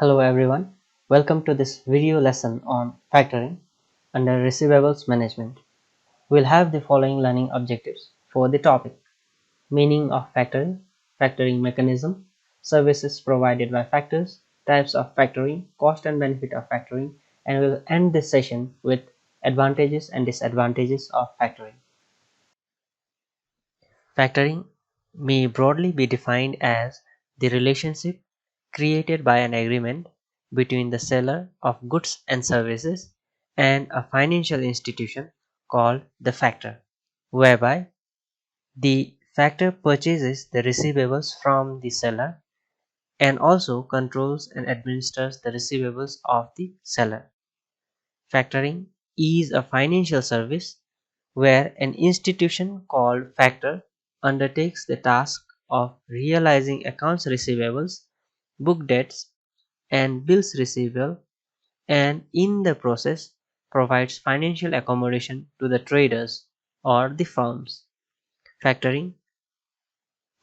Hello everyone, welcome to this video lesson on factoring under receivables management. We'll have the following learning objectives for the topic: meaning of factoring, factoring mechanism, services provided by factors, types of factoring, cost and benefit of factoring, and we'll end this session with advantages and disadvantages of factoring. Factoring may broadly be defined as the relationship created by an agreement between the seller of goods and services and a financial institution called the factor, whereby the factor purchases the receivables from the seller and also controls and administers the receivables of the seller. Factoring is a financial service where an institution called factor undertakes the task of realizing accounts receivables, book debts, and bills receivable, and in the process provides financial accommodation to the traders or the firms. Factoring,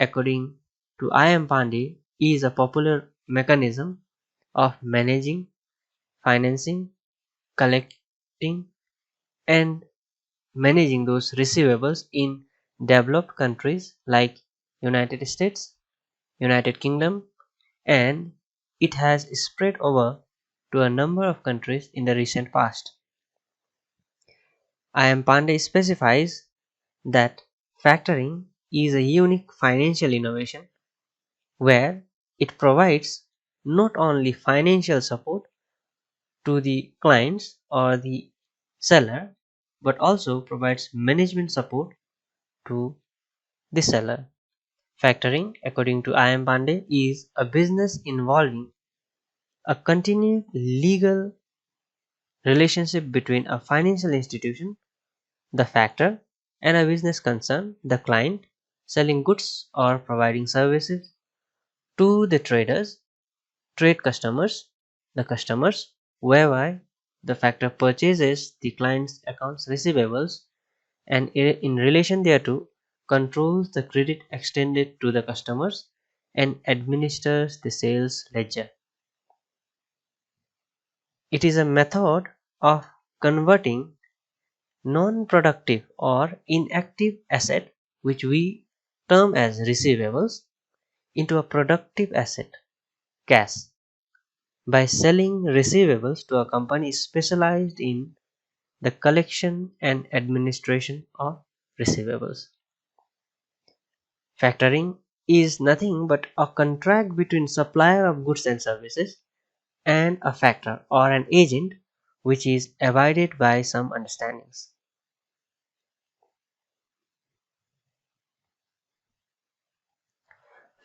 according to I. M. Pandey, is a popular mechanism of managing, financing, collecting, and managing those receivables in developed countries like United States, United Kingdom, and it has spread over to a number of countries in the recent past. I. M. Pandey specifies that factoring is a unique financial innovation where it provides not only financial support to the clients or the seller but also provides management support to the seller. Factoring, according to I. M. Pandey, is a business involving a continued legal relationship between a financial institution, the factor, and a business concern, the client, selling goods or providing services to the traders, trade customers, the customers, whereby the factor purchases the client's accounts receivables and in relation thereto controls the credit extended to the customers and administers the sales ledger. It is a method of converting non-productive or inactive asset, which we term as receivables, into a productive asset, cash, by selling receivables to a company specialized in the collection and administration of receivables. Factoring is nothing but a contract between supplier of goods and services and a factor or an agent, which is abided by some understandings.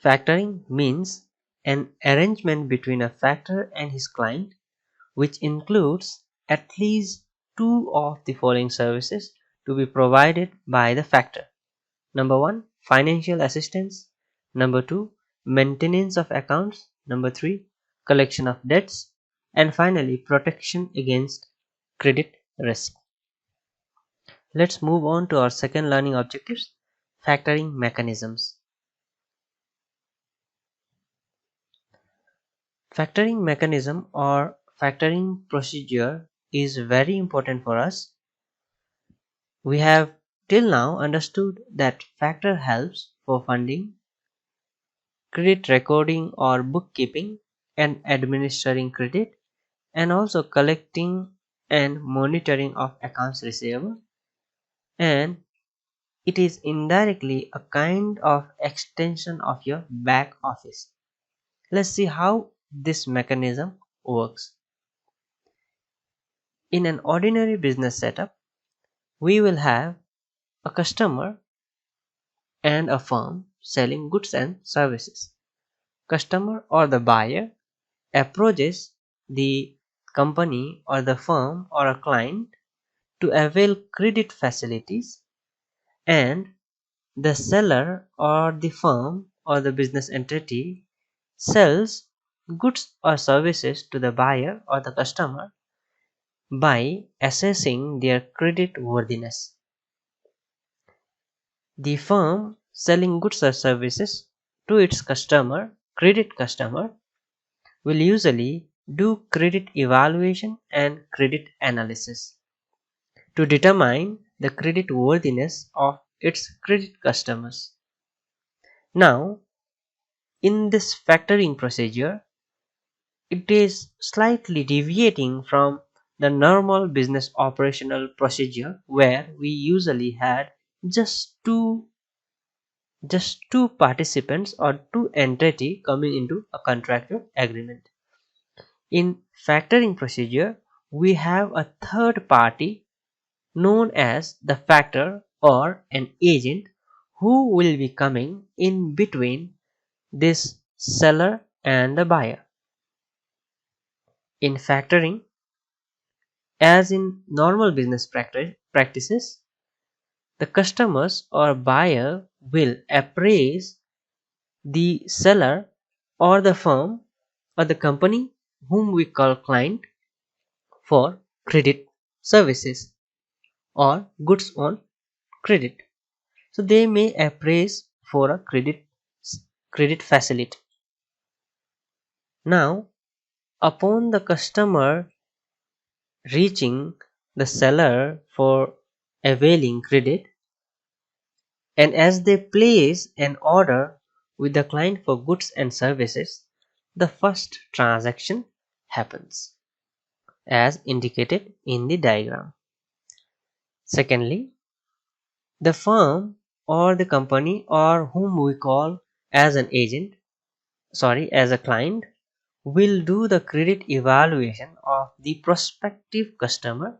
Factoring means an arrangement between a factor and his client which includes at least two of the following services to be provided by the factor. Number 1, financial assistance. Number 2, maintenance of accounts. Number 3, collection of debts. And finally, protection against credit risk. Let's move on to our second learning objectives, factoring mechanisms. Factoring mechanism or factoring procedure is very important for us. We have till now understood that factor helps for funding, credit recording or bookkeeping, and administering credit, and also collecting and monitoring of accounts receivable, and it is indirectly a kind of extension of your back office. Let's see how this mechanism works. In an ordinary business setup, we will have a customer and a firm selling goods and services. Customer or the buyer approaches the company or the firm or a client to avail credit facilities, and the seller or the firm or the business entity sells goods or services to the buyer or the customer by assessing their credit worthiness. The firm selling goods or services to its credit customer, will usually do credit evaluation and credit analysis to determine the credit worthiness of its credit customers. Now, in this factoring procedure, it is slightly deviating from the normal business operational procedure where we usually had just two just two participants or two entity coming into a contractual agreement. In factoring procedure, we have a third party known as the factor or an agent who will be coming in between this seller and the buyer. In factoring, as in normal business practices, the customers or buyer will appraise the seller or the firm or the company whom we call client for credit services or goods on credit. So they may appraise for a credit facility. Now, upon the customer reaching the seller for availing credit, and as they place an order with the client for goods and services, the first transaction happens as indicated in the diagram. Secondly, the firm or the company or whom we call as an agent, as a client, will do the credit evaluation of the prospective customer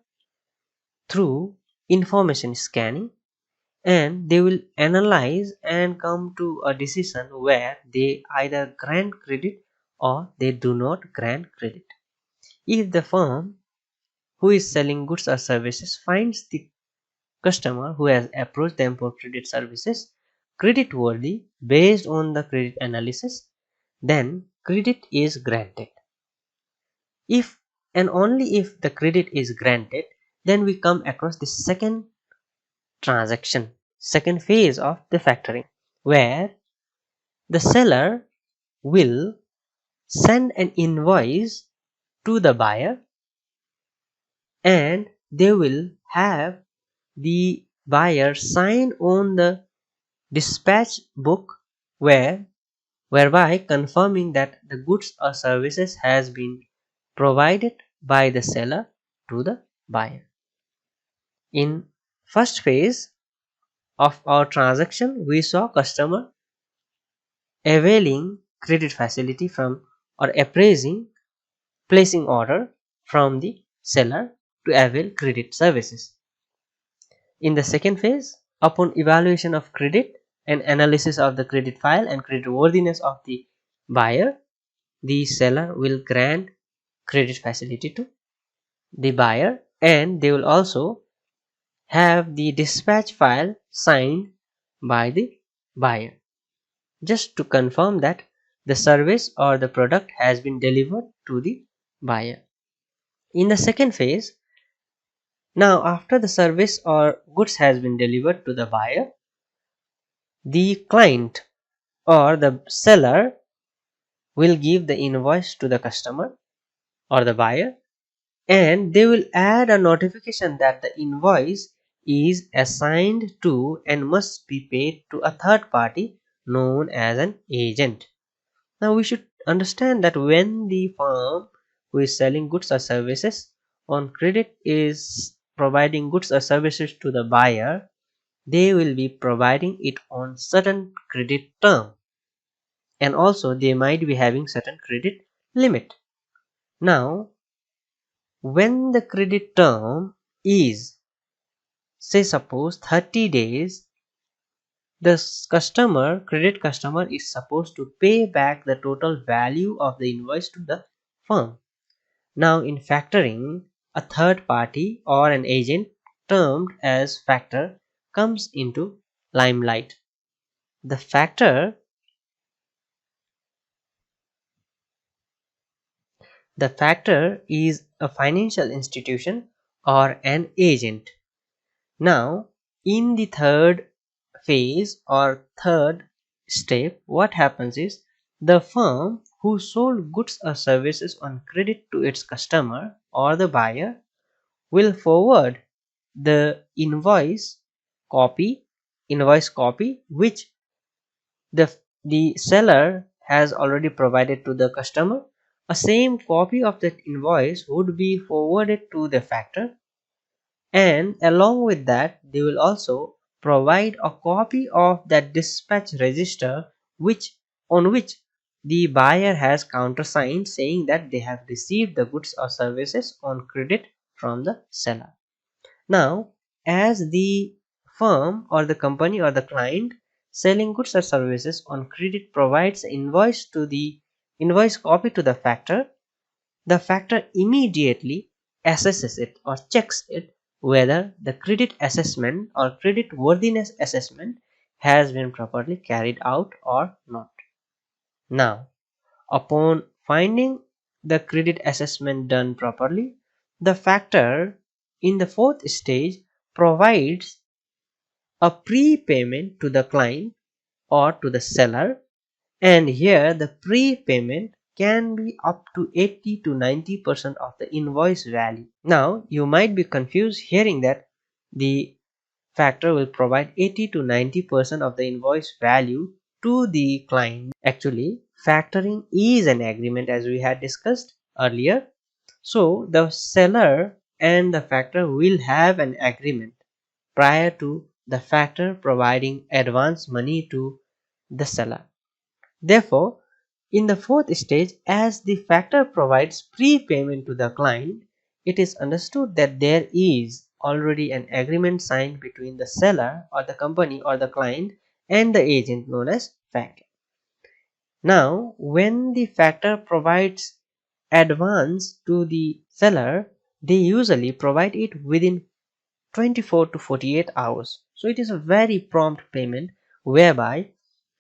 through information scanning, and they will analyze and come to a decision where they either grant credit or they do not grant credit. If the firm who is selling goods or services finds the customer who has approached them for credit services creditworthy based on the credit analysis, then credit is granted. If and only if the credit is granted, then we come across the second second phase of the factoring, where the seller will send an invoice to the buyer and they will have the buyer sign on the dispatch book whereby confirming that the goods or services has been provided by the seller to the buyer. In first phase of our transaction, we saw customer availing credit facility from or appraising placing order from the seller to avail credit services. In the second phase, upon evaluation of credit and analysis of the credit file and credit worthiness of the buyer, the seller will grant credit facility to the buyer and they will also have the dispatch file signed by the buyer just to confirm that the service or the product has been delivered to the buyer. In the second phase, now after the service or goods has been delivered to the buyer, the client or the seller will give the invoice to the customer or the buyer and they will add a notification that the invoice is assigned to and must be paid to a third party known as an agent. Now we should understand that when the firm who is selling goods or services on credit is providing goods or services to the buyer, they will be providing it on certain credit term and also they might be having certain credit limit. Now when the credit term is, say suppose 30 days, the credit customer is supposed to pay back the total value of the invoice to the firm. Now in factoring, a third party or an agent termed as factor comes into limelight. The factor is a financial institution or an agent. Now in the third phase or third step, what happens is the firm who sold goods or services on credit to its customer or the buyer will forward the invoice copy which the seller has already provided to the customer. A same copy of that invoice would be forwarded to the factor, and along with that they will also provide a copy of that dispatch register on which the buyer has countersigned saying that they have received the goods or services on credit from the seller. Now, as the firm or the company or the client selling goods or services on credit provides invoice copy to the factor immediately assesses it or checks it whether the credit assessment or credit worthiness assessment has been properly carried out or not. Now, upon finding the credit assessment done properly, the factor in the fourth stage provides a prepayment to the client or to the seller, and here the prepayment can be up to 80 to 90% of the invoice value. Now you might be confused hearing that the factor will provide 80 to 90% of the invoice value to the client. Actually, factoring is an agreement as we had discussed earlier. So the seller and the factor will have an agreement prior to the factor providing advance money to the seller. Therefore, in the fourth stage, as the factor provides prepayment to the client, it is understood that there is already an agreement signed between the seller or the company or the client and the agent known as factor. Now, when the factor provides advance to the seller, they usually provide it within 24 to 48 hours. So it is a very prompt payment whereby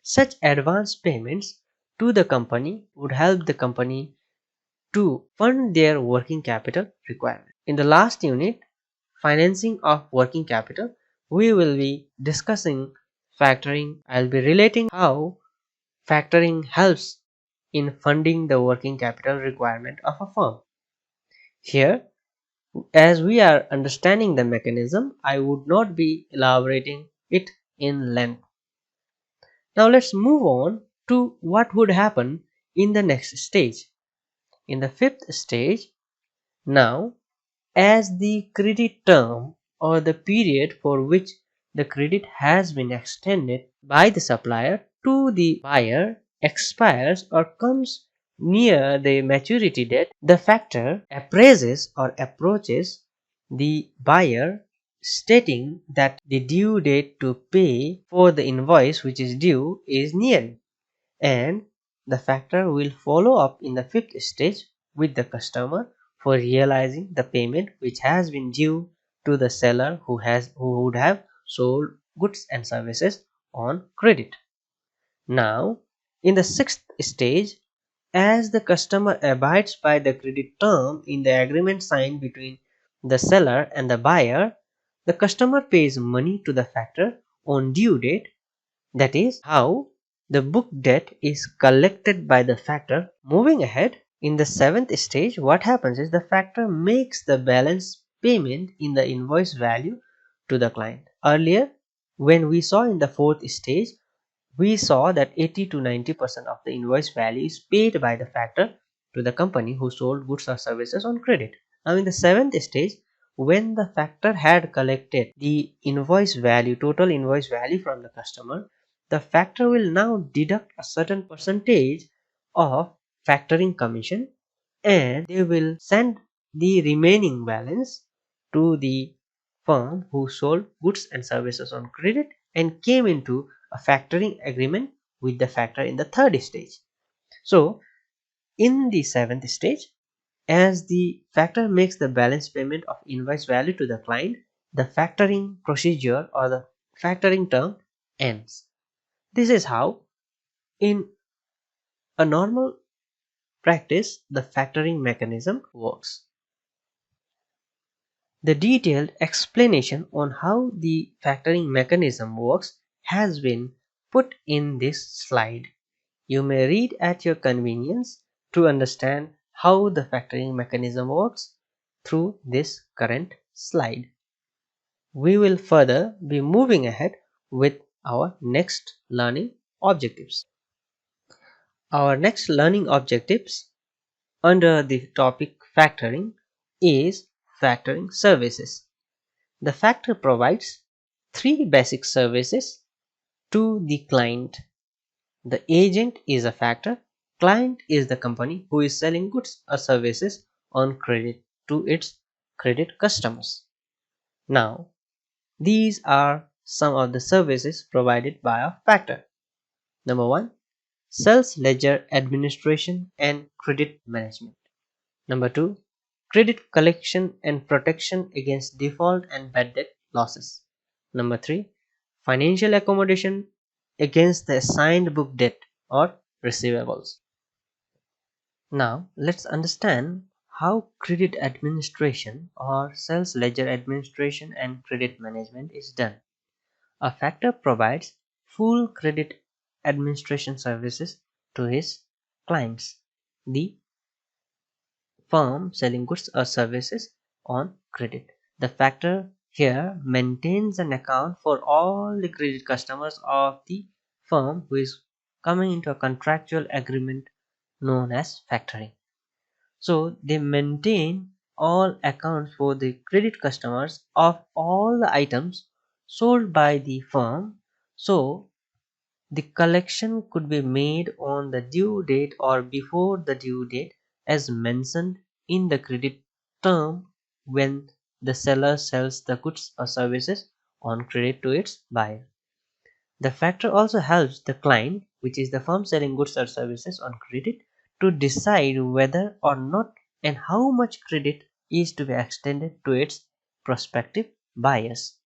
such advance payments to the company would help the company to fund their working capital requirement. In the last unit, financing of working capital, we will be discussing factoring. I'll be relating how factoring helps in funding the working capital requirement of a firm. Here, as we are understanding the mechanism, I would not be elaborating it in length. Now let's move on to what would happen in the next stage. In the fifth stage, now as the credit term or the period for which the credit has been extended by the supplier to the buyer expires or comes near the maturity date, the factor appraises or approaches the buyer stating that the due date to pay for the invoice which is due is nearing, and the factor will follow up in the fifth stage with the customer for realizing the payment which has been due to the seller who would have sold goods and services on credit. Now, in the sixth stage, as the customer abides by the credit term in the agreement signed between the seller and the buyer, the customer pays money to the factor on due date. That is how the book debt is collected by the factor. Moving ahead, in the seventh stage, what happens is the factor makes the balance payment in the invoice value to the client. Earlier, when we saw in the fourth stage, we saw that 80 to 90% of the invoice value is paid by the factor to the company who sold goods or services on credit. Now, in the seventh stage, when the factor had collected the total invoice value from the customer, the factor will now deduct a certain percentage of factoring commission, and they will send the remaining balance to the firm who sold goods and services on credit and came into a factoring agreement with the factor in the third stage. So, in the seventh stage, as the factor makes the balance payment of invoice value to the client, the factoring procedure or the factoring term ends. This is how, in a normal practice, the factoring mechanism works. The detailed explanation on how the factoring mechanism works has been put in this slide. You may read at your convenience to understand how the factoring mechanism works through this current slide. We will further be moving ahead with our next learning objectives. Our next learning objectives under the topic factoring is factoring services. The factor provides three basic services to the client. The agent is a factor, client is the company who is selling goods or services on credit to its credit customers. Now, these are some of the services provided by a factor. Number 1, sales ledger administration and credit management. Number 2, credit collection and protection against default and bad debt losses. Number 3, financial accommodation against the assigned book debt or receivables. Now, let's understand how credit administration or sales ledger administration and credit management is done. A factor provides full credit administration services to his clients, the firm selling goods or services on credit. The factor here maintains an account for all the credit customers of the firm who is coming into a contractual agreement known as factoring. So they maintain all accounts for the credit customers of all the items sold by the firm, so the collection could be made on the due date or before the due date as mentioned in the credit term when the seller sells the goods or services on credit to its buyer. The factor also helps the client, which is the firm selling goods or services on credit, to decide whether or not and how much credit is to be extended to its prospective buyers.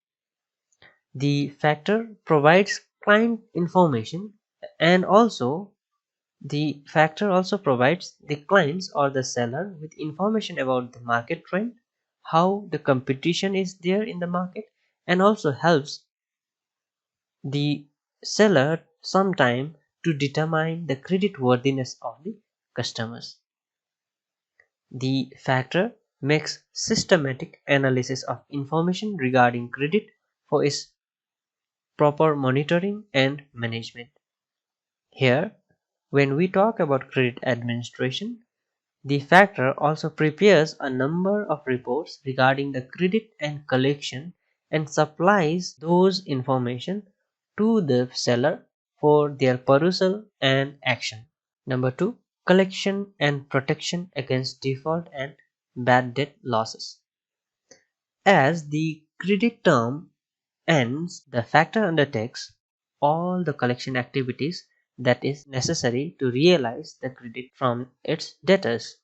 The factor provides client information, and also the factor also provides the clients or the seller with information about the market trend, how the competition is there in the market, and also helps the seller sometime to determine the credit worthiness of the customers. The factor makes systematic analysis of information regarding credit for its proper monitoring and management. Here, when we talk about credit administration, the factor also prepares a number of reports regarding the credit and collection and supplies those information to the seller for their perusal and action. Number 2, collection and protection against default and bad debt losses. As the credit term ends, the factor undertakes all the collection activities that is necessary to realize the credit from its debtors.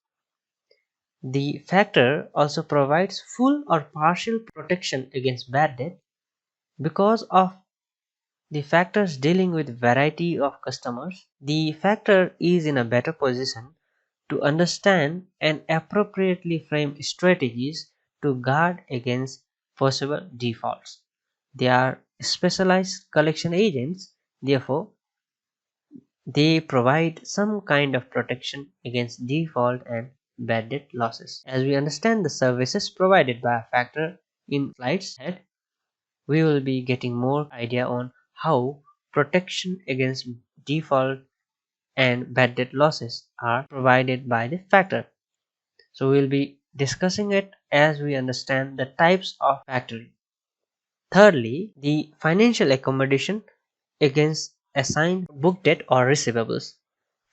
The factor also provides full or partial protection against bad debt because of the factors dealing with variety of customers. The factor is in a better position to understand and appropriately frame strategies to guard against possible defaults. They are specialized collection agents, therefore, they provide some kind of protection against default and bad debt losses. As we understand the services provided by a factor in slides ahead, we will be getting more idea on how protection against default and bad debt losses are provided by the factor. So we'll be discussing it as we understand the types of factoring. Thirdly, the financial accommodation against assigned book debt or receivables.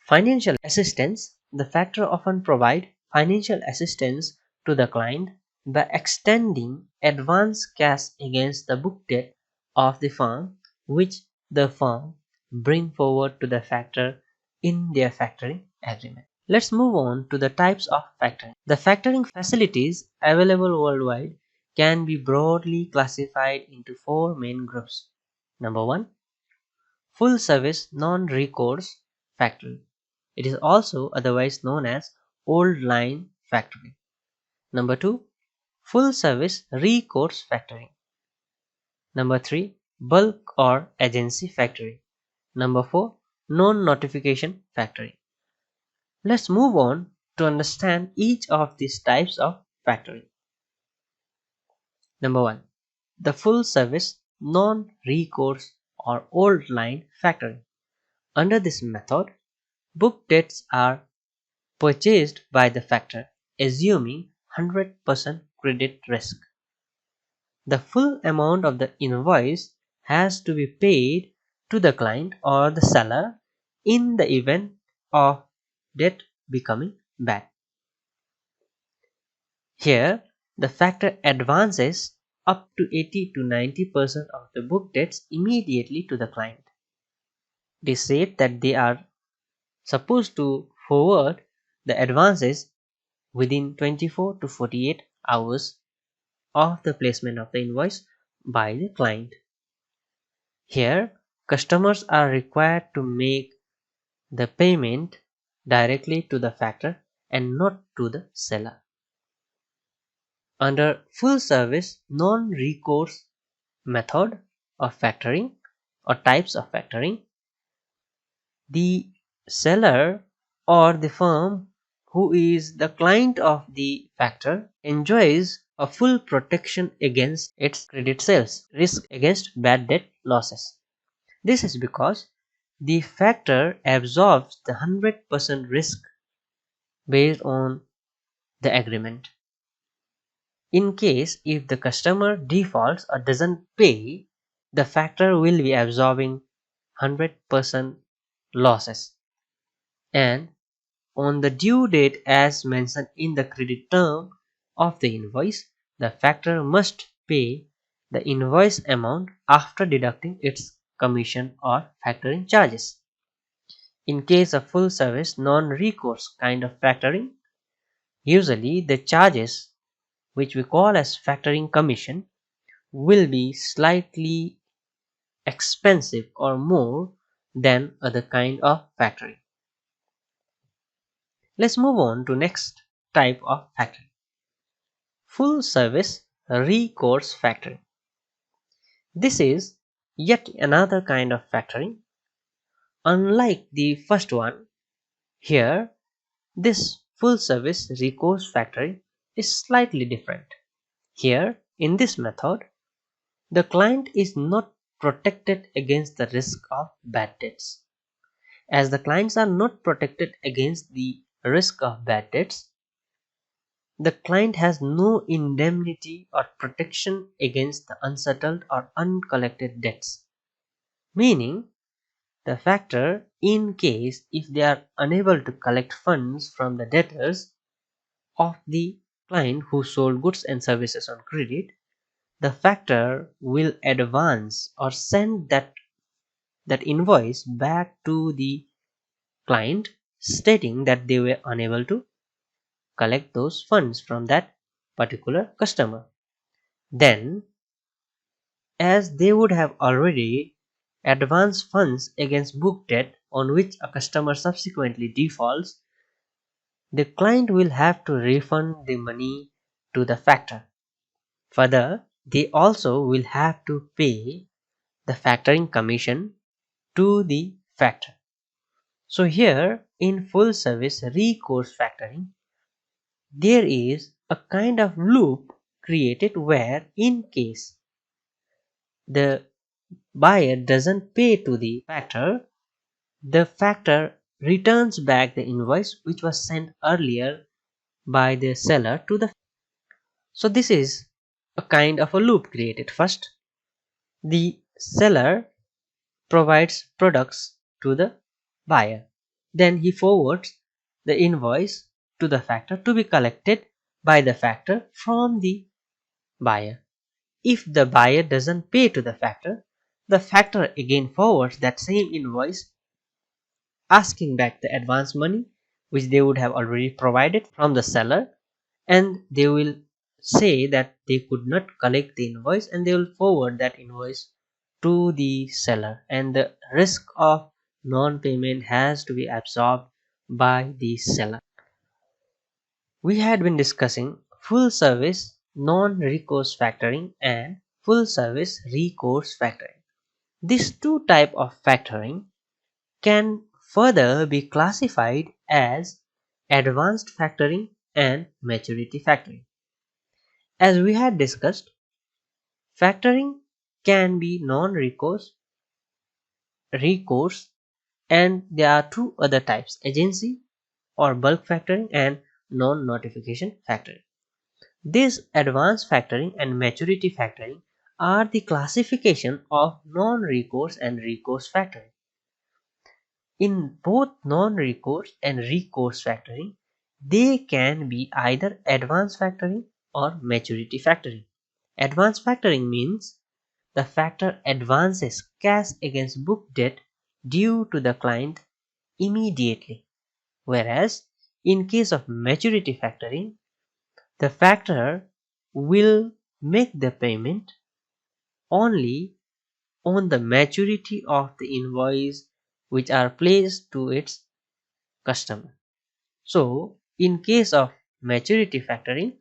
Financial assistance. The factor often provide financial assistance to the client by extending advance cash against the book debt of the firm, which the firm bring forward to the factor in their factoring agreement. Let's move on to the types of factoring. The factoring facilities available worldwide can be broadly classified into four main groups. Number 1, full service non-recourse factoring. It is also otherwise known as old line factoring. Number 2, full service recourse factoring. Number 3, bulk or agency factoring. Number 4, non-notification factoring. Let's move on to understand each of these types of factoring. Number 1. The full service non-recourse or old line factoring. Under this method, book debts are purchased by the factor, assuming 100% credit risk. The full amount of the invoice has to be paid to the client or the seller in the event of debt becoming bad. Here, the factor advances up to 80 to 90% of the book debts immediately to the client. They said that they are supposed to forward the advances within 24 to 48 hours of the placement of the invoice by the client. Here, customers are required to make the payment directly to the factor and not to the seller. Under full service non-recourse method of factoring or types of factoring, the seller or the firm who is the client of the factor enjoys a full protection against its credit sales risk against bad debt losses. This is because the factor absorbs the 100% risk based on the agreement. In case if the customer defaults or doesn't pay, the factor will be absorbing 100% losses. And on the due date as mentioned in the credit term of the invoice, the factor must pay the invoice amount after deducting its commission or factoring charges. In case of full service non-recourse kind of factoring, usually the charges which we call as factoring commission will be slightly expensive or more than other kind of factoring. Let's move on to next type of factoring. Full service recourse factoring. This is yet another kind of factoring. Unlike the first one, here this full service recourse factoring is slightly different. Here in this method, the client is not protected against the risk of bad debts. As the clients are not protected against the risk of bad debts, the client has no indemnity or protection against the unsettled or uncollected debts. Meaning, the factor, in case if they are unable to collect funds from the debtors of the client who sold goods and services on credit, the factor will advance or send that invoice back to the client stating that they were unable to collect those funds from that particular customer. Then, as they would have already advanced funds against book debt on which a customer subsequently defaults, the client will have to refund the money to the factor. Further, they also will have to pay the factoring commission to the factor. So here in full service recourse factoring, there is a kind of loop created where in case the buyer doesn't pay to the factor returns back the invoice which was sent earlier by the seller to the. So this is a kind of a loop created. First, the seller provides products to the buyer. Then he forwards the invoice to the factor to be collected by the factor from the buyer. If the buyer doesn't pay to the factor again forwards that same invoice asking back the advance money which they would have already provided from the seller, and they will say that they could not collect the invoice and they will forward that invoice to the seller, and the risk of non-payment has to be absorbed by the seller. We had been discussing full service non-recourse factoring and full service recourse factoring. These two types of factoring can further be classified as advanced factoring and maturity factoring. As we had discussed, factoring can be non-recourse, recourse, and there are two other types: agency or bulk factoring and non-notification factoring. This advanced factoring and maturity factoring are the classification of non-recourse and recourse factoring. In both non-recourse and recourse factoring, they can be either advanced factoring or maturity factoring. Advanced factoring means the factor advances cash against book debt due to the client immediately, whereas in case of maturity factoring, the factor will make the payment only on the maturity of the invoice which are placed to its customer. So, in case of maturity factoring,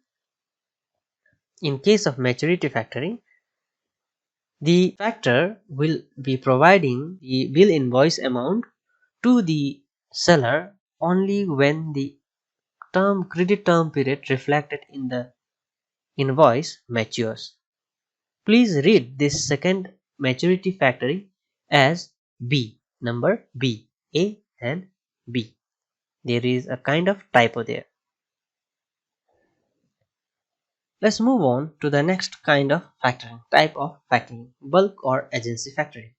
the factor will be providing the bill invoice amount to the seller only when the credit term period reflected in the invoice matures. Please read this second maturity factoring as B, number B, A and B. There is a kind of typo there. Let's move on to the next kind of type of factoring, bulk or agency factoring.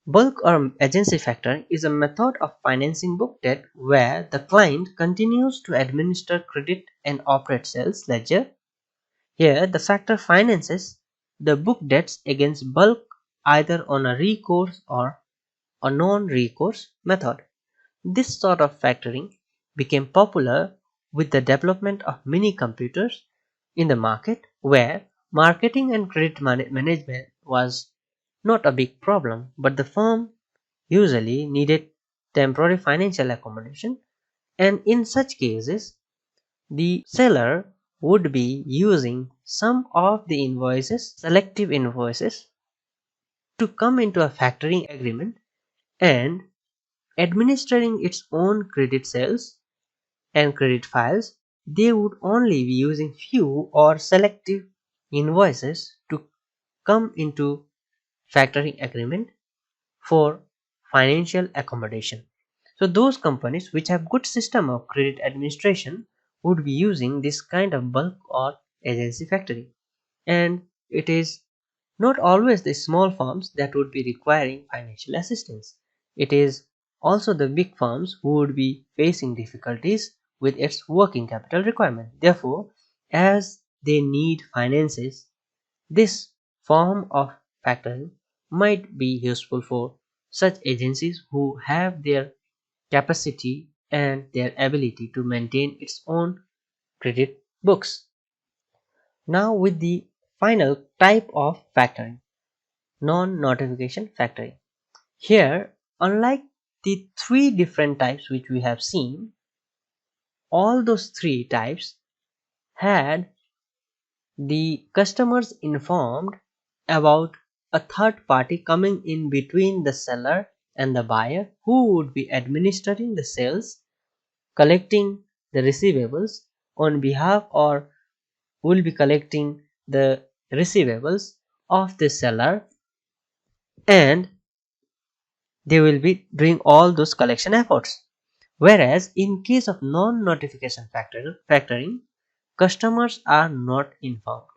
Bulk or agency factoring is a method of financing book debt where the client continues to administer credit and operate sales ledger. Here, the factor finances the book debts against bulk either on a recourse or a non-recourse method. This sort of factoring became popular with the development of mini computers in the market, where marketing and credit management was not a big problem, but the firm usually needed temporary financial accommodation, and in such cases, the seller would be using some of the selective invoices, to come into a factoring agreement and administering its own credit sales and credit files. They would only be using few or selective invoices to come into factoring agreement for financial accommodation. So those companies which have good system of credit administration would be using this kind of bulk or agency factoring, and it is not always the small firms that would be requiring financial assistance. It is also the big firms who would be facing difficulties with its working capital requirement. Therefore, as they need finances, this form of factoring might be useful for such agencies who have their capacity and their ability to maintain its own credit books. Now, with the final type of factoring, non-notification factoring. Here, unlike the three different types which we have seen, all those three types had the customers informed about a third party coming in between the seller and the buyer, who would be administering the sales, collecting the receivables on behalf, or will be collecting the receivables of the seller, and they will be doing all those collection efforts. Whereas in case of non-notification factoring, customers are not informed.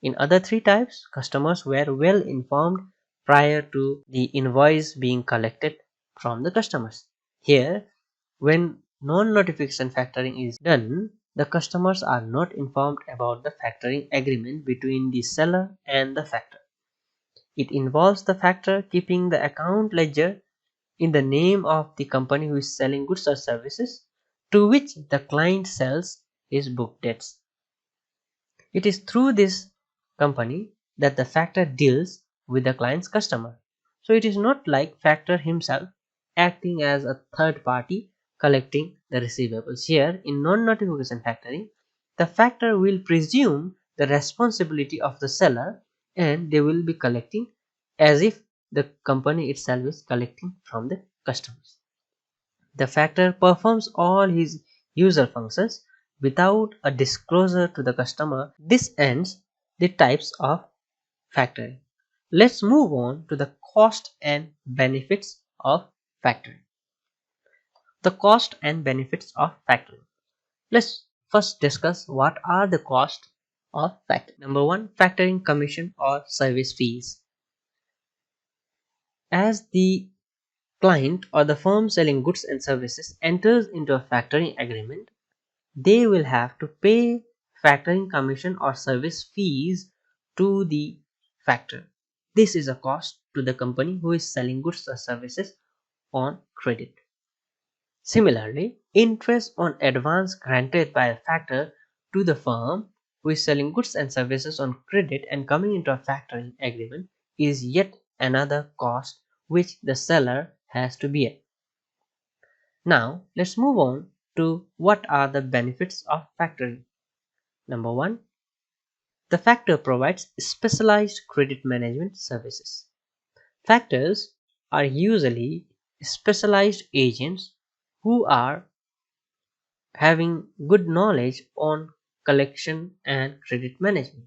In other three types, customers were well informed prior to the invoice being collected from the customers. Here, when non-notification factoring is done, the customers are not informed about the factoring agreement between the seller and the factor. It involves the factor keeping the account ledger in the name of the company who is selling goods or services to which the client sells his book debts. It is through this company that the factor deals with the client's customer. So it is not like factor himself acting as a third party collecting the receivables. Here in non-notification factoring, the factor will presume the responsibility of the seller, and they will be collecting as if the company itself is collecting from the customers. The factor performs all his user functions without a disclosure to the customer. This ends the types of factoring. Let's move on to the cost and benefits of factoring. The cost and benefits of factoring. Let's first discuss what are the costs of factoring. Number one, factoring commission or service fees. As the client or the firm selling goods and services enters into a factoring agreement, they will have to pay factoring commission or service fees to the factor. This is a cost to the company who is selling goods or services on credit. Similarly, interest on advance granted by a factor to the firm who is selling goods and services on credit and coming into a factoring agreement is yet another cost which the seller has to bear. Now, let's move on to what are the benefits of factoring. Number one, the factor provides specialized credit management services. Factors are usually specialized agents who are having good knowledge on collection and credit management.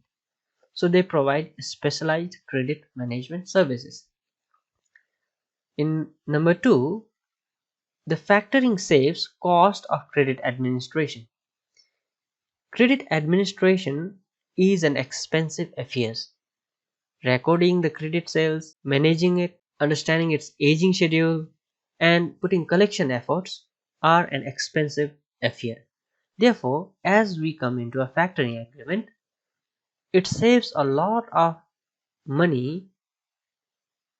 So they provide specialized credit management services. In number two, the factoring saves cost of credit administration. Credit administration is an expensive affair. Recording the credit sales, managing it, understanding its aging schedule, and putting collection efforts are an expensive affair. Therefore, as we come into a factoring agreement, it saves a lot of money,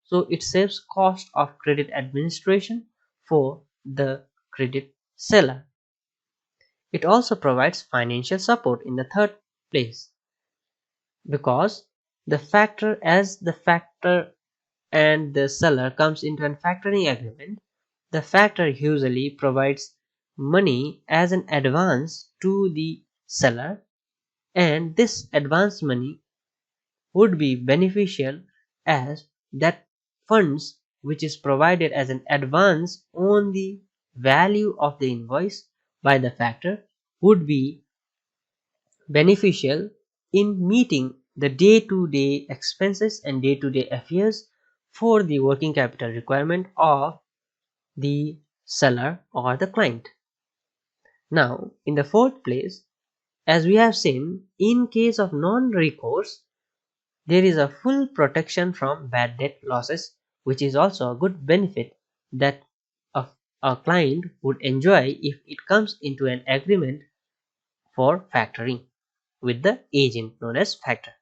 so it saves cost of credit administration for the credit seller. It also provides financial support in the third place, because the factor and the seller comes into a factoring agreement, the factor usually provides money as an advance to the seller, and this advance money would be beneficial as that funds which is provided as an advance on the value of the invoice by the factor would be beneficial in meeting the day-to-day expenses and day-to-day affairs for the working capital requirement of the seller or the client. Now, in the fourth place, as we have seen, in case of non-recourse, there is a full protection from bad debt losses, which is also a good benefit that a client would enjoy if it comes into an agreement for factoring with the agent known as factor.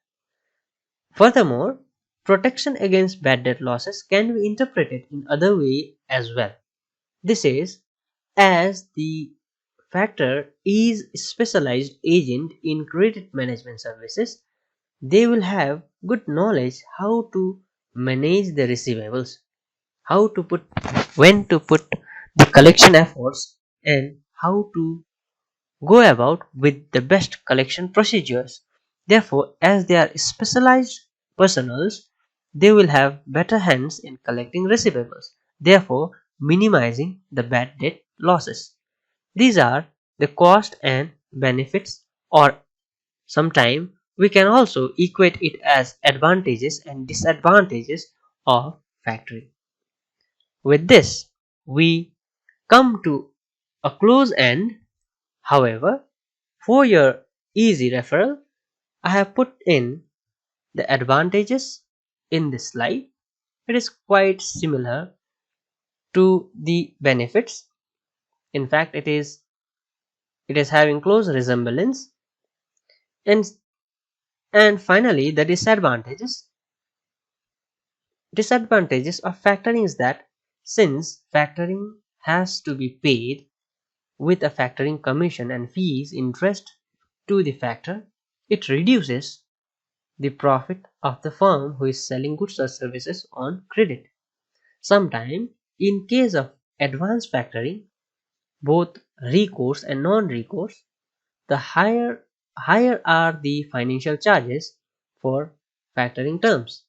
Furthermore, protection against bad debt losses can be interpreted in other way as well. This is, as the factor is specialized agent in credit management services, they will have good knowledge how to manage the receivables, how to put when to put the collection efforts, and how to go about with the best collection procedures. Therefore, as they are specialized personals, they will have better hands in collecting receivables, therefore minimizing the bad debt losses. These are the cost and benefits, or sometimes we can also equate it as advantages and disadvantages of factoring. With this, we come to a close end. However, for your easy referral, I have put in the advantages in this slide. It is quite similar to the benefits. In fact, it is having close resemblance. And finally, the disadvantages of factoring is that since factoring has to be paid with a factoring commission and fees interest to the factor, it reduces the profit of the firm who is selling goods or services on credit. Sometimes, in case of advanced factoring, both recourse and non-recourse, the higher are the financial charges for factoring terms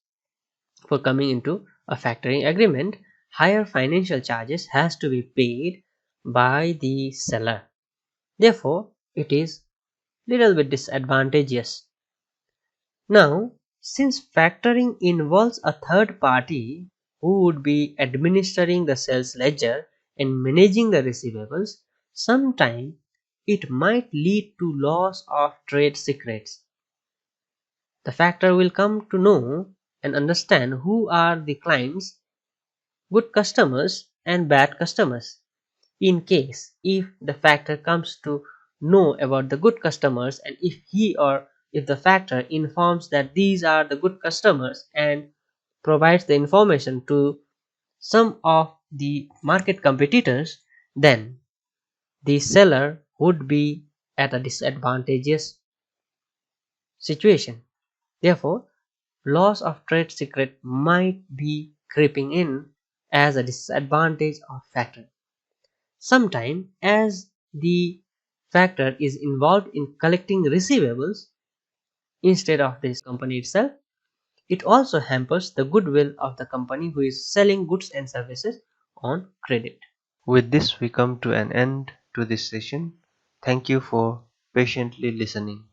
for coming into a factoring agreement. higher financial charges has to be paid by the seller. Therefore, it is little bit disadvantageous. Now, since factoring involves a third party who would be administering the sales ledger and managing the receivables, sometimes it might lead to loss of trade secrets. The factor will come to know and understand who are the clients, good customers and bad customers. In case if the factor comes to know about the good customers, and if the factor informs that these are the good customers and provides the information to some of the market competitors, then the seller would be at a disadvantageous situation. Therefore, loss of trade secret might be creeping in as a disadvantage of factor. Sometimes, as the factor is involved in collecting receivables instead of this company itself, it also hampers the goodwill of the company who is selling goods and services on credit. With this, we come to an end to this session. Thank you for patiently listening.